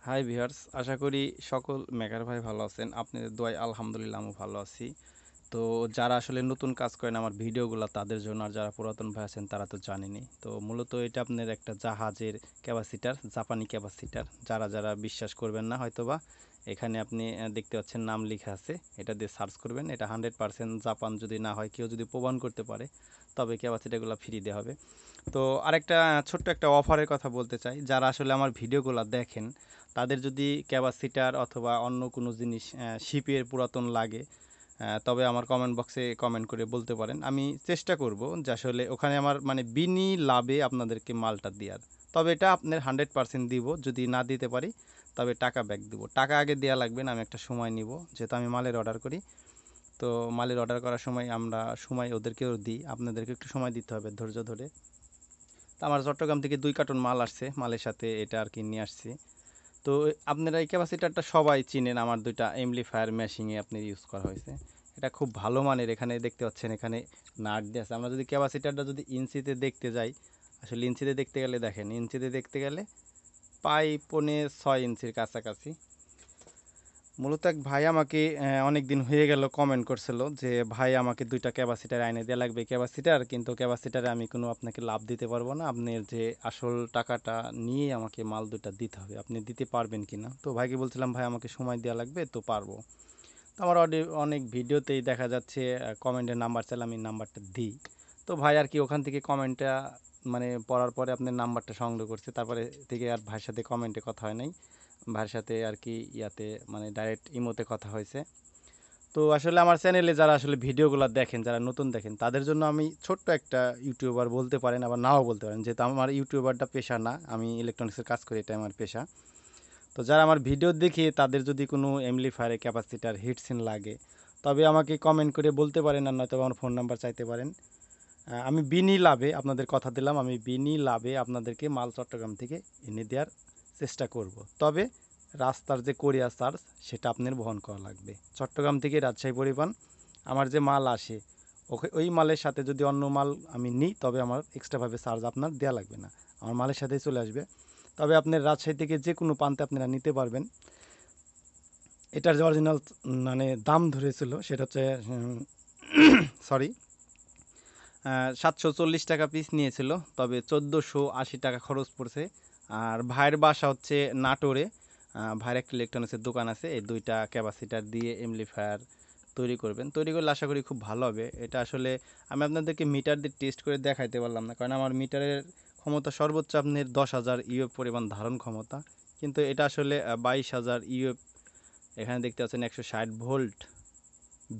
Hi viewers, আশা করি সকল maker ভাই ভালো আছেন। আপনাদের দোয়ায় আলহামদুলিল্লাহ আমি ভালো আছি। তো যারা আসলে নতুন কাজ করেন আমার ভিডিওগুলো তাদের জন্য, আর যারা পুরাতন ভাই আছেন তারা তো জানেনই। তো মূলত এটা আপনার একটা জাহাজের ক্যাপাসিটার, জাপানি ক্যাপাসিটার। যারা বিশ্বাস করবেন না হয়তোবা, এখানে আপনি দেখতে পাচ্ছেন নাম লেখা আছে, এটা দিয়ে সার্চ করবেন। এটা 100% জাপান যদি না হয়, কেউ যদি প্রমাণ করতে পারে তবে ক্যাপাসিটারগুলো ফ্রি দেওয়া হবে। তো আরেকটা ছোট্ট একটা অফারের কথা বলতে চাই। যারা আসলে আমার ভিডিওগুলো দেখেন তাদের যদি ক্যাপাসিটার অথবা অন্য কোনো জিনিস শিপের পুরাতন লাগে, তবে আমার কমেন্ট বক্সে কমেন্ট করে বলতে পারেন। আমি চেষ্টা করব যে আসলে ওখানে আমার মানে বিনি লাভে আপনাদেরকে মালটা দেওয়ার। তবে এটা আপনার 100% দিব। যদি না দিতে পারি তবে টাকা ব্যাক দিব। টাকা আগে দেওয়া লাগবে না, আমি একটা সময় নিব, যেহেতু আমি মালের অর্ডার করি। তো মালের অর্ডার করার সময় আমরা সময় ওদেরকেও দিই, আপনাদেরকে একটু সময় দিতে হবে ধৈর্য ধরে। তো আমার চট্টগ্রাম থেকে 2 কার্টন মাল আসছে, মালের সাথে এটা আর কি নিয়ে আসছি। তো আপনারা এই ক্যাপাসিটারটা সবাই চিনেন, আমার 2টা এমপ্লিফায়ার ম্যাশিংয়ে আপনার ইউজ করা হয়েছে। এটা খুব ভালো মানের। এখানে দেখতে পাচ্ছেন এখানে নাট দিয়ে আছে। আমরা যদি ক্যাপাসিটারটা যদি ইঞ্চিতে দেখতে যাই, আসলে ইঞ্চিতে দেখতে গেলে দেখেন, ইঞ্চিতে দেখতে গেলে প্রায় 5.6 ইঞ্চির কাছাকাছি। মূলত এক ভাই আমাকে অনেক দিন হয়ে গেল কমেন্ট করছিল যে ভাই আমাকে 2টা ক্যাপাসিটার আইনে দেওয়া লাগবে ক্যাপাসিটার, কিন্তু ক্যাপাসিটারে আমি কোনো আপনাকে লাভ দিতে পারবো না, আপনার যে আসল টাকাটা নিয়ে আমাকে মাল 2টা দিতে হবে, আপনি দিতে পারবেন কি না। তো ভাইকে বলছিলাম ভাই আমাকে সময় দেওয়া লাগবে, তো পারবো। তো আমার অনেক ভিডিওতেই দেখা যাচ্ছে কমেন্টের নাম্বার চাইলে আমি নাম্বারটা দিই। তো ভাই আর কি ওখান থেকে কমেন্টটা মানে পড়ার পরে আপনার নাম্বারটা সংগ্রহ করছে, তারপরে থেকে আর ভাইয়ের সাথে কমেন্টে কথা হয় নাই। ভাইয়ের সাথে আর কি ইয়াতে মানে ডাইরেক্ট ইমোতে কথা হয়েছে। তো আসলে আমার চ্যানেলে যারা আসলে ভিডিওগুলো দেখেন, যারা নতুন দেখেন তাদের জন্য আমি ছোট্ট একটা ইউটিউবার বলতে পারেন, আবার নাও বলতে পারেন, যেহেতু আমার ইউটিউবারটা পেশা না, আমি ইলেকট্রনিক্সের কাজ করি, এটা আমার পেশা। তো যারা আমার ভিডিও দেখে তাদের যদি কোনো এমপ্লিফায়ারে ক্যাপাসিটার হিটসিন লাগে তবে আমাকে কমেন্ট করে বলতে পারেন, আর নয়তো আমার ফোন নাম্বার চাইতে পারেন। আমি বিনি লাভে আপনাদের কথা দিলাম, আমি বিনি লাভে আপনাদেরকে মাল চট্টগ্রাম থেকে এনে দেওয়ার চেষ্টা করব। তবে রাস্তার যে কোরিয়ার চার্জ সেটা আপনার বহন করা লাগবে। চট্টগ্রাম থেকে রাজশাহী পরিবহন আমার যে মাল আসে, ওই মালের সাথে যদি অন্য মাল আমি নিই তবে আমার এক্সট্রাভাবে চার্জ আপনার দেওয়া লাগবে না, আমার মালের সাথেই চলে আসবে। তবে আপনার রাজশাহী থেকে যে কোনো প্রান্তে আপনারা নিতে পারবেন। এটার যে অরিজিনাল মানে দাম ধরেছিল সেটা হচ্ছে সরি 740 টাকা পিস নিয়েছিল, তবে 1480 টাকা খরচ পড়ছে। আর ভাইয়ের বাসা হচ্ছে নাটোরে। ভাইয়ের একটা ইলেকট্রনিক্সের দোকান আছে, এই 2টা ক্যাপাসিটার দিয়ে এমপ্লিফায়ার তৈরি করবেন। তৈরি করলে আশা করি খুব ভালো হবে। এটা আসলে আমি আপনাদেরকে মিটার দিয়ে টেস্ট করে দেখাইতে পারলাম না, কারণ আমার মিটারের ক্ষমতা সর্বোচ্চ আপনার 10,000 ইউএফ পরিমাণ ধারণ ক্ষমতা, কিন্তু এটা আসলে 22,000 ইউএফ। এখানে দেখতে পাচ্ছেন 160 ভোল্ট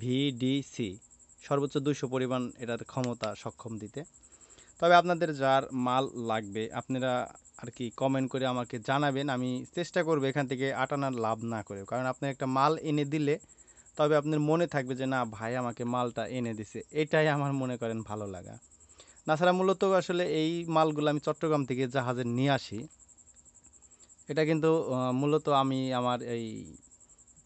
ভিডিসি, সর্বোচ্চ 200 পরিমাণ এটার ক্ষমতা সক্ষম দিতে। তবে আপনাদের যার মাল লাগবে আপনারা আর কি কমেন্ট করে আমাকে জানাবেন, আমি চেষ্টা করব এখান থেকে আটানার লাভ না করে। কারণ আপনি একটা মাল এনে দিলে তবে আপনার মনে থাকবে যে না ভাই আমাকে মালটা এনে দিছে, এটাই আমার মনে করেন ভালো লাগা। তাছাড়া মূলত আসলে এই মালগুলো আমি চট্টগ্রাম থেকে জাহাজে নিয়ে আসি। এটা কিন্তু মূলত আমি আমার এই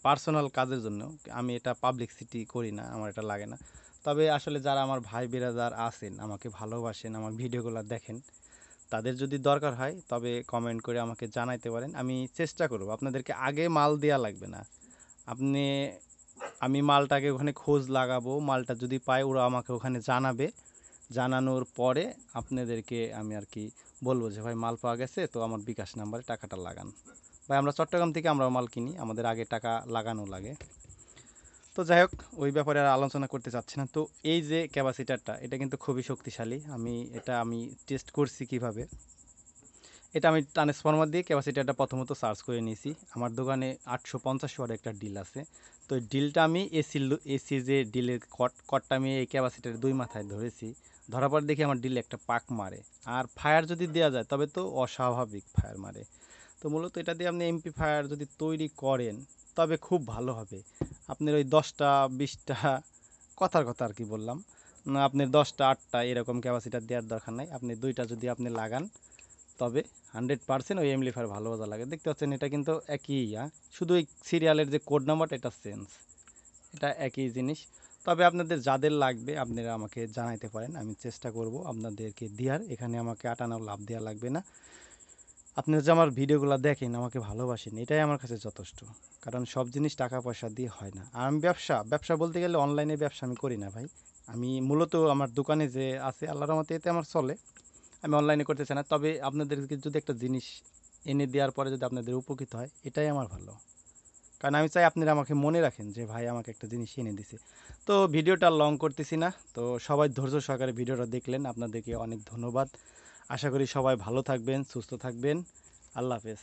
পার্সোনাল কাজের জন্য, আমি এটা পাবলিসিটি করি না, আমার এটা লাগে না। তবে আসলে যারা আমার ভাই বিরাদার আছেন, আমাকে ভালোবাসেন, আমার ভিডিওগুলো দেখেন, তাদের যদি দরকার হয় তবে কমেন্ট করে আমাকে জানাইতে পারেন। আমি চেষ্টা করব, আপনাদেরকে আগে মাল দেওয়া লাগবে না। আপনি আমি মালটাকে ওখানে খোঁজ লাগাবো, মালটা যদি পাই ওরা আমাকে ওখানে জানাবে। জানানোর পরে আপনাদেরকে আমি আর কি বলবো যে ভাই মাল পাওয়া গেছে, তো আমার বিকাশ নাম্বারে টাকাটা লাগান। ভাই আমরা চট্টগ্রাম থেকে আমরা মাল কিনি, আমাদের আগে টাকা লাগানো লাগে। তো যাই হোক, ওই ব্যাপারে আর আলোচনা করতে চাচ্ছি না। তো এই যে ক্যাপাসিটারটা এটা কিন্তু খুবই শক্তিশালী। আমি টেস্ট করছি কিভাবে। এটা আমি ট্রান্সফরমার দিয়ে ক্যাপাসিটারটা প্রথমত চার্জ করে নিয়েছি। আমার দোকানে 850 ওয়াটের একটা ডিল আছে। তো এই ডিলটা আমি এসি যে ডিলের কটটা আমি এই ক্যাপাসিটারের 2 মাথায় ধরেছি। ধরার পর দেখি আমার ডিলে একটা পাক মারে। আর ফায়ার যদি দেওয়া যায় তবে তো অস্বাভাবিক ফায়ার মারে। তো মূলত এটা দিয়ে আপনি এমপ্লিফায়ার যদি তৈরি করেন তবে খুব ভালো হবে। আপনার ওই 10টা 20টা কথার কথা আর কি বললাম, আপনার 10টা 8টা এরকম ক্যাপাসিটার দেওয়ার দরকার নাই। আপনি 2টা যদি আপনি লাগান তবে 100% ওই এমপ্লিফায়ার ভালো মজা লাগে। দেখতে পাচ্ছেন এটা কিন্তু একই শুধু এই সিরিয়ালের যে কোড নাম্বারটা এটা চেঞ্জ, এটা একই জিনিস। তবে আপনাদের যাদের লাগবে আপনারা আমাকে জানাইতে পারেন, আমি চেষ্টা করব আপনাদেরকে দেওয়ার। এখানে আমাকে আটানাও লাভ দেওয়া লাগবে না। আপনি যে আমার ভিডিওগুলো দেখেন, আমাকে ভালোবাসেন, এটাই আমার কাছে যথেষ্ট। কারণ সব জিনিস টাকা পয়সা দিয়ে হয় না। আর আমি ব্যবসা বলতে গেলে অনলাইনে ব্যবসা আমি করি না ভাই। আমি মূলত আমার দোকানে যে আছে আল্লাহর রহমতে এতে আমার চলে। আমি অনলাইনে করতে চাই না। তবে আপনাদেরকে যদি একটা জিনিস এনে দেওয়ার পরে যদি আপনাদের উপকৃত হয়, এটাই আমার ভালো। কারণ আমি চাই আপনারা আমাকে মনে রাখেন যে ভাই আমাকে একটা জিনিস এনে দিছে। তো ভিডিওটা লং করতেছি না। তো সবাই ধৈর্য সহকারে ভিডিওটা দেখলেন। আপনাদেরকে অনেক ধন্যবাদ। আশা করি সবাই ভালো থাকবেন, সুস্থ থাকবেন। আল্লাহ হাফেজ।